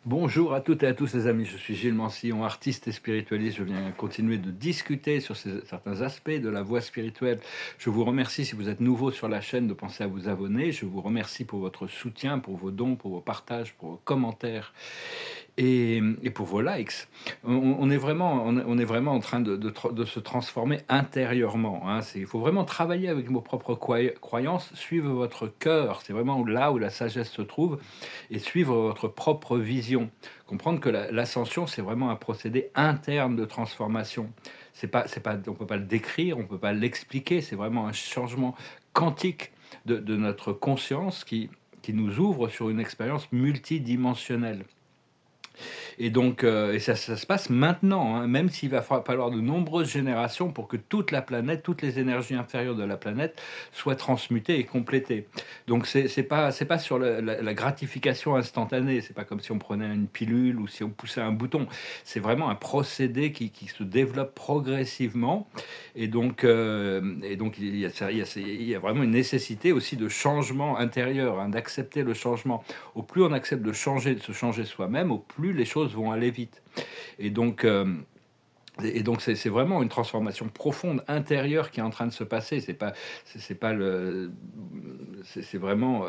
Bonjour à toutes et à tous les amis, je suis Gilles Mansillon, artiste et spiritualiste. Je viens continuer de discuter sur certains aspects de la voie spirituelle. Je vous remercie si vous êtes nouveau sur la chaîne de penser à vous abonner. Je vous remercie pour votre soutien, pour vos dons, pour vos partages, pour vos commentaires et pour vos likes. On est vraiment en train de se transformer intérieurement, hein. Il faut vraiment travailler avec vos propres croyances, suivre votre cœur. C'est vraiment là où la sagesse se trouve et suivre votre propre vision. Comprendre que l'ascension, c'est vraiment un procédé interne de transformation. On ne peut pas le décrire, on ne peut pas l'expliquer. C'est vraiment un changement quantique de notre conscience qui nous ouvre sur une expérience multidimensionnelle. Et donc, ça se passe maintenant, hein, même s'il va falloir de nombreuses générations pour que toute la planète, toutes les énergies inférieures de la planète soient transmutées et complétées. Donc, c'est pas sur la gratification instantanée. C'est pas comme si on prenait une pilule ou si on poussait un bouton. C'est vraiment un procédé qui se développe progressivement. Et donc il y a vraiment une nécessité aussi de changement intérieur, hein, d'accepter le changement. Au plus on accepte de se changer soi-même, au plus les choses vont aller vite. Et donc, c'est vraiment une transformation profonde intérieure qui est en train de se passer. C'est pas le c'est vraiment,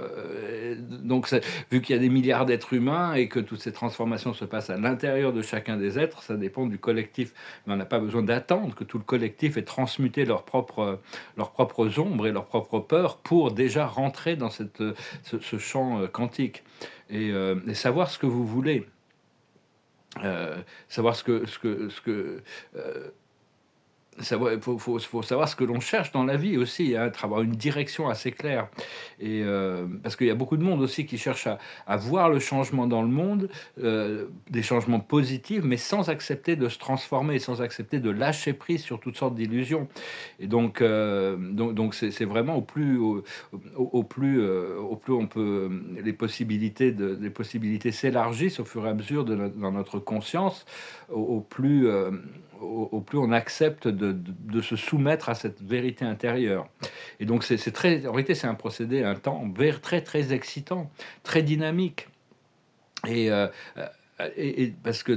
donc vu qu'il y a des milliards d'êtres humains et que toutes ces transformations se passent à l'intérieur de chacun des êtres, ça dépend du collectif. Mais on n'a pas besoin d'attendre que tout le collectif ait transmuté leurs propres ombres et leurs propres peurs pour déjà rentrer dans ce champ, quantique et savoir ce que vous voulez. Savoir savoir, faut savoir ce que l'on cherche dans la vie aussi, hein, avoir une direction assez claire. Parce qu'il y a beaucoup de monde aussi qui cherche à voir le changement dans le monde, des changements positifs, mais sans accepter de se transformer, sans accepter de lâcher prise sur toutes sortes d'illusions. Et donc c'est vraiment au plus on peut, les possibilités s'élargissent au fur et à mesure dans notre conscience, au plus au plus on accepte de se soumettre à cette vérité intérieure. Et donc c'est très, en réalité, c'est un procédé, un temps très très excitant, très dynamique. Et, euh, et parce que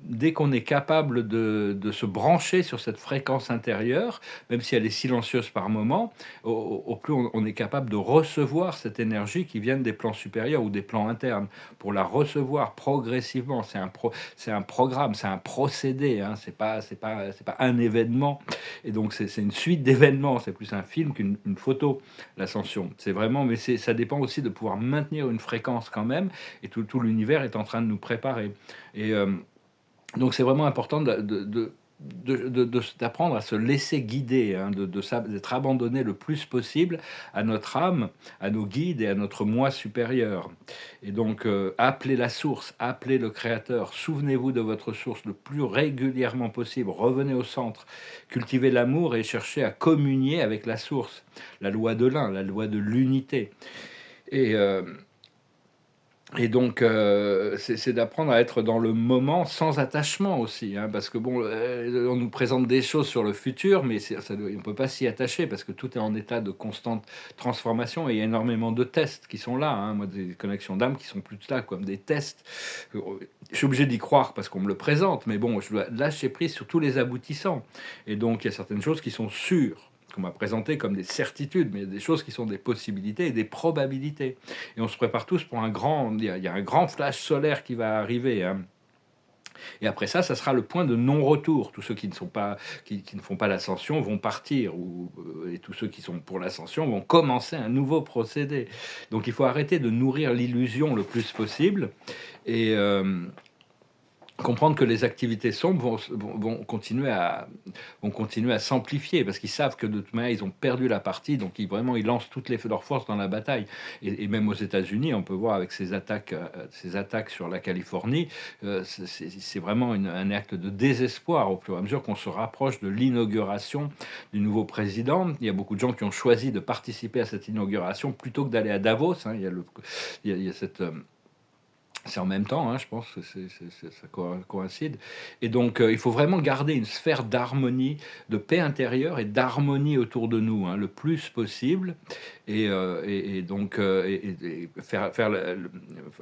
dès qu'on est capable de se brancher sur cette fréquence intérieure, même si elle est silencieuse par moment, au plus on est capable de recevoir cette énergie qui vient des plans supérieurs ou des plans internes, pour la recevoir progressivement. C'est un programme, c'est un procédé, hein, c'est pas un événement. Et donc c'est une suite d'événements, c'est plus un film qu'une photo, l'ascension. C'est vraiment, mais ça dépend aussi de pouvoir maintenir une fréquence quand même, et tout l'univers est en train de nous préparer. Et donc c'est vraiment important d'apprendre à se laisser guider, hein, d'être abandonné le plus possible à notre âme, à nos guides et à notre moi supérieur. Et donc appelez la source, appelez le créateur, souvenez-vous de votre source le plus régulièrement possible, revenez au centre, cultivez l'amour et cherchez à communier avec la source, la loi de l'un, la loi de l'unité. Et, euh, et donc, c'est d'apprendre à être dans le moment sans attachement aussi, hein, parce que bon, on nous présente des choses sur le futur, mais on ne peut pas s'y attacher parce que tout est en état de constante transformation et il y a énormément de tests qui sont là, hein. Moi, des connexions d'âme qui sont plus là comme des tests. Je suis obligé d'y croire parce qu'on me le présente, mais bon, je dois lâcher prise sur tous les aboutissants. Et donc, il y a certaines choses qui sont sûres, qu'on m'a présentées comme des certitudes, mais il y a des choses qui sont des possibilités et des probabilités. Et on se prépare tous pour il y a un grand flash solaire qui va arriver, hein. Et après ça, ça sera le point de non-retour. Tous ceux qui ne font pas l'ascension vont partir, et tous ceux qui sont pour l'ascension vont commencer un nouveau procédé. Donc il faut arrêter de nourrir l'illusion le plus possible et comprendre que les activités sombres vont continuer à s'amplifier parce qu'ils savent que de toute manière ils ont perdu la partie, donc ils lancent toutes leurs forces dans la bataille. Et même aux États-Unis, on peut voir avec ces attaques sur la Californie, c'est vraiment un acte de désespoir au fur et à mesure qu'on se rapproche de l'inauguration du nouveau président. Il y a beaucoup de gens qui ont choisi de participer à cette inauguration plutôt que d'aller à Davos, hein. Il y a cette C'est en même temps, hein, je pense que ça coïncide et donc il faut vraiment garder une sphère d'harmonie, de paix intérieure et d'harmonie autour de nous, hein, le plus possible et donc faire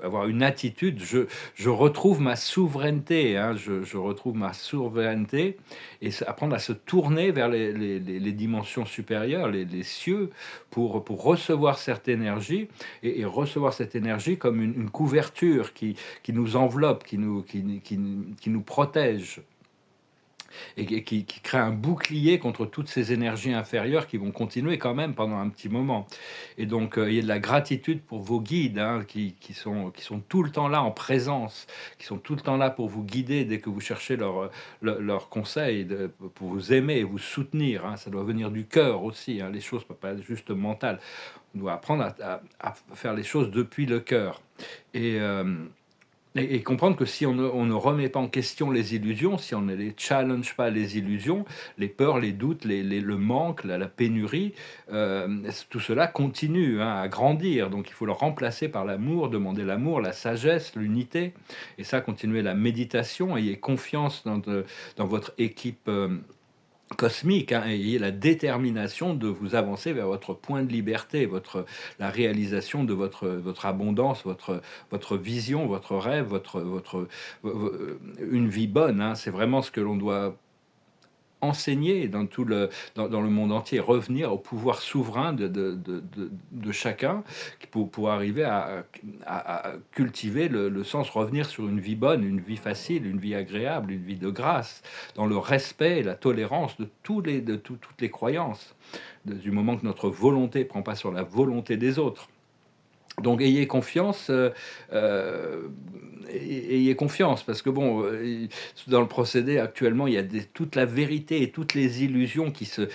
avoir une attitude: «Je retrouve ma souveraineté», hein, je retrouve ma souveraineté et apprendre à se tourner vers les dimensions supérieures, les cieux pour recevoir cette énergie et recevoir cette énergie comme une couverture qui nous enveloppe, qui nous protège et qui crée un bouclier contre toutes ces énergies inférieures qui vont continuer quand même pendant un petit moment. Et donc, il y a de la gratitude pour vos guides hein, qui sont tout le temps là en présence, qui sont tout le temps là pour vous guider dès que vous cherchez leurs conseils, pour vous aimer et vous soutenir. Hein. Ça doit venir du cœur aussi. Hein. Les choses ne peuvent pas être juste mentales. On doit apprendre à faire les choses depuis le cœur. Et, euh, et comprendre que si on ne remet pas en question les illusions, si on ne les challenge pas les illusions, les peurs, les doutes, le manque, la pénurie, tout cela continue hein, à grandir. Donc il faut le remplacer par l'amour, demander l'amour, la sagesse, l'unité. Et ça, continuer la méditation, ayez confiance dans votre équipe. Cosmique, hein, ayez la détermination de vous avancer vers votre point de liberté, la réalisation de votre abondance, votre vision, votre rêve, une vie bonne. Hein, c'est vraiment ce que l'on doit enseigner dans le monde entier, revenir au pouvoir souverain de chacun pour arriver à cultiver le sens, revenir sur une vie bonne, une vie facile, une vie agréable, une vie de grâce, dans le respect et la tolérance toutes les croyances, du moment que notre volonté ne prend pas sur la volonté des autres. Donc ayez confiance, ayez confiance parce que bon, dans le procédé actuellement, il y a toute la vérité et toutes les illusions qui se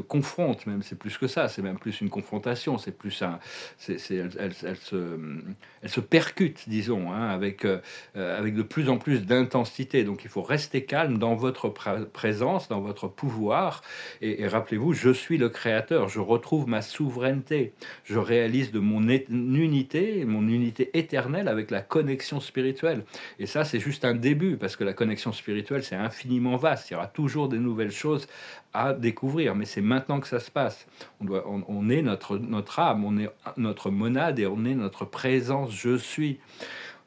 confrontent. Même c'est plus que ça, c'est même plus une confrontation, c'est plus un, elles se percutent, disons, hein, avec de plus en plus d'intensité. Donc il faut rester calme dans votre présence, dans votre pouvoir, et rappelez-vous, je suis le créateur, je retrouve ma souveraineté. Je réalise de mon unité éternelle avec la connexion spirituelle. Et ça, c'est juste un début, parce que la connexion spirituelle, c'est infiniment vaste. Il y aura toujours des nouvelles choses à découvrir, mais c'est maintenant que ça se passe. On est notre âme, on est notre monade et on est notre présence, je suis.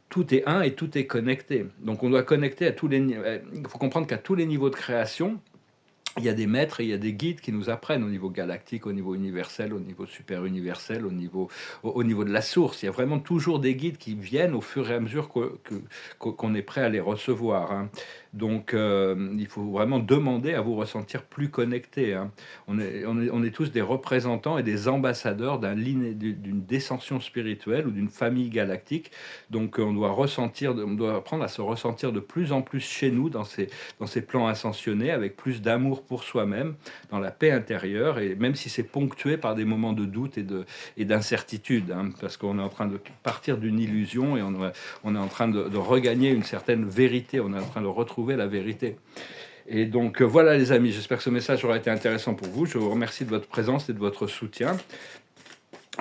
Tout est un et tout est connecté. Donc on doit connecter à tous les niveaux. Il faut comprendre qu'à tous les niveaux de création, il y a des maîtres et il y a des guides qui nous apprennent au niveau galactique, au niveau universel, au niveau super universel, au niveau de la source. Il y a vraiment toujours des guides qui viennent au fur et à mesure qu'on est prêt à les recevoir. Hein. Donc, il faut vraiment demander à vous ressentir plus connecté. Hein. On est tous des représentants et des ambassadeurs d'une descension spirituelle ou d'une famille galactique. Donc, on doit apprendre à se ressentir de plus en plus chez nous dans ces plans ascensionnés, avec plus d'amour pour soi-même, dans la paix intérieure, et même si c'est ponctué par des moments de doute et d'incertitude, hein, parce qu'on est en train de partir d'une illusion et on est en train de regagner une certaine vérité, on est en train de retrouver la vérité. Et donc voilà les amis, j'espère que ce message aura été intéressant pour vous. Je vous remercie de votre présence et de votre soutien.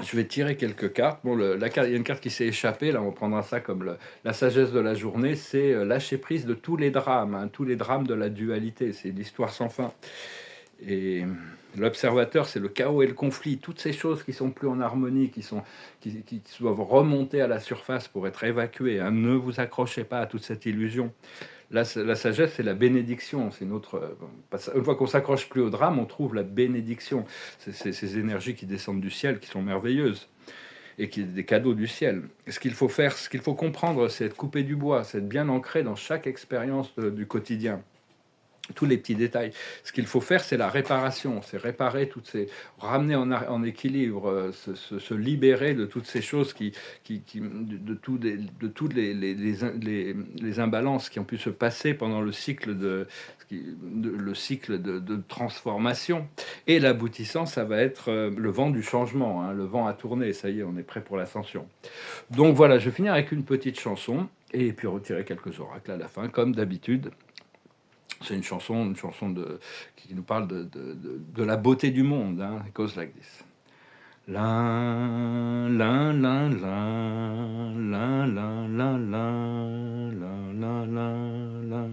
Je vais tirer quelques cartes. Bon, il y a une carte qui s'est échappée. Là, on prendra ça comme la sagesse de la journée. C'est lâcher prise de tous les drames, hein, tous les drames de la dualité. C'est l'histoire sans fin. Et l'observateur, c'est le chaos et le conflit. Toutes ces choses qui sont plus en harmonie, qui doivent remonter à la surface pour être évacuées. Hein. Ne vous accrochez pas à toute cette illusion. La sagesse, c'est la bénédiction. C'est une fois qu'on s'accroche plus au drame, on trouve la bénédiction. C'est ces énergies qui descendent du ciel, qui sont merveilleuses et qui sont des cadeaux du ciel. Et ce qu'il faut faire, ce qu'il faut comprendre, c'est être coupé du bois, c'est être bien ancré dans chaque expérience du quotidien. Tous les petits détails. Ce qu'il faut faire, c'est la réparation, c'est ramener en équilibre, se libérer de toutes ces choses de toutes les imbalances qui ont pu se passer pendant le cycle de transformation. Et l'aboutissant, ça va être le vent du changement, hein, le vent a tourné, ça y est, on est prêt pour l'ascension. Donc voilà, je vais finir avec une petite chanson, et puis retirer quelques oracles à la fin, comme d'habitude. C'est une chanson qui nous parle de la beauté du monde. Hein. It goes like this. La la la la la la la la la la la.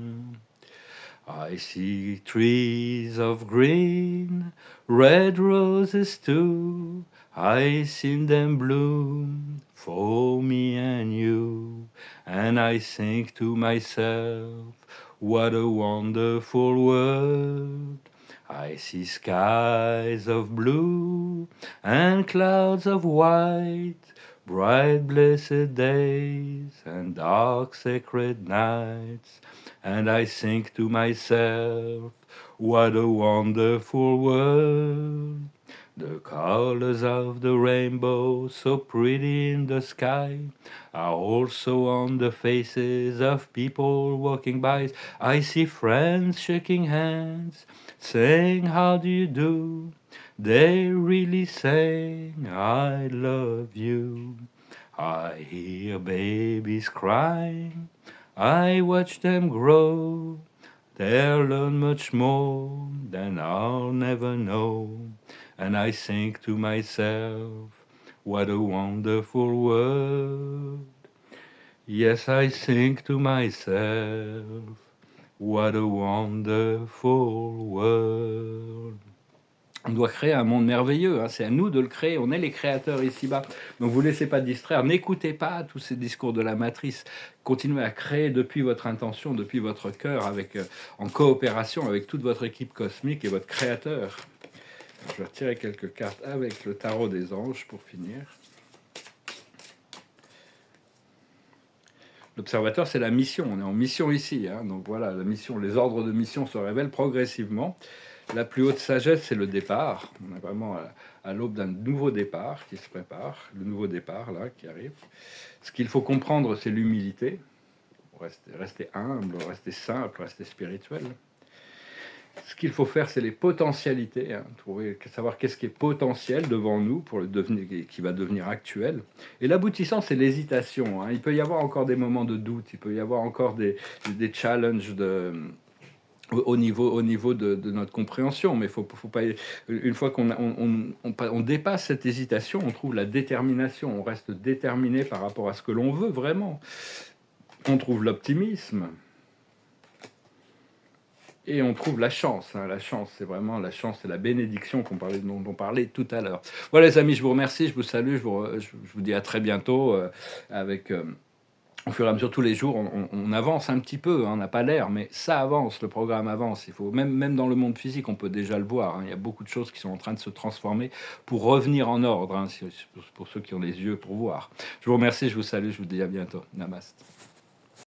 I see trees of green, red roses too. I seen them bloom for me and you. And I think to myself, what a wonderful world. I see skies of blue and clouds of white, bright blessed days and dark sacred nights. And I think to myself, what a wonderful world. The colors of the rainbow, so pretty in the sky, are also on the faces of people walking by. I see friends shaking hands, saying, how do you do? They really saying, I love you. I hear babies crying, I watch them grow. They'll learn much more than I'll never know. And I think to myself, what a wonderful world. Yes, I think to myself, what a wonderful world. On doit créer un monde merveilleux, hein. C'est à nous de le créer, on est les créateurs ici-bas. Donc vous ne laissez pas distraire, n'écoutez pas tous ces discours de la matrice. Continuez à créer depuis votre intention, depuis votre cœur, avec, en coopération avec toute votre équipe cosmique et votre créateur. Je vais retirer quelques cartes avec le tarot des anges pour finir. L'observateur, c'est la mission. On est en mission ici, hein. Donc voilà, la mission, les ordres de mission se révèlent progressivement. La plus haute sagesse, c'est le départ. On est vraiment à l'aube d'un nouveau départ qui se prépare, le nouveau départ là qui arrive. Ce qu'il faut comprendre, c'est l'humilité. Rester humble, rester simple, rester spirituel. Ce qu'il faut faire, c'est les potentialités, hein, savoir qu'est-ce qui est potentiel devant nous pour le devenir, qui va devenir actuel. Et l'aboutissant, c'est l'hésitation, hein. Il peut y avoir encore des moments de doute, il peut y avoir encore des challenges au niveau de notre compréhension, mais faut pas. Une fois on dépasse cette hésitation, on trouve la détermination, on reste déterminé par rapport à ce que l'on veut vraiment. On trouve l'optimisme. Et on trouve la chance, hein. La chance, c'est vraiment la chance, c'est la bénédiction dont on parlait tout à l'heure. Voilà les amis, je vous remercie, je vous salue, je vous dis à très bientôt avec... au fur et à mesure, tous les jours, on avance un petit peu, hein, on n'a pas l'air, mais ça avance, le programme avance. Il faut, même dans le monde physique, on peut déjà le voir, hein. Il y a beaucoup de choses qui sont en train de se transformer pour revenir en ordre, hein, pour ceux qui ont les yeux pour voir. Je vous remercie, je vous salue, je vous dis à bientôt. Namaste.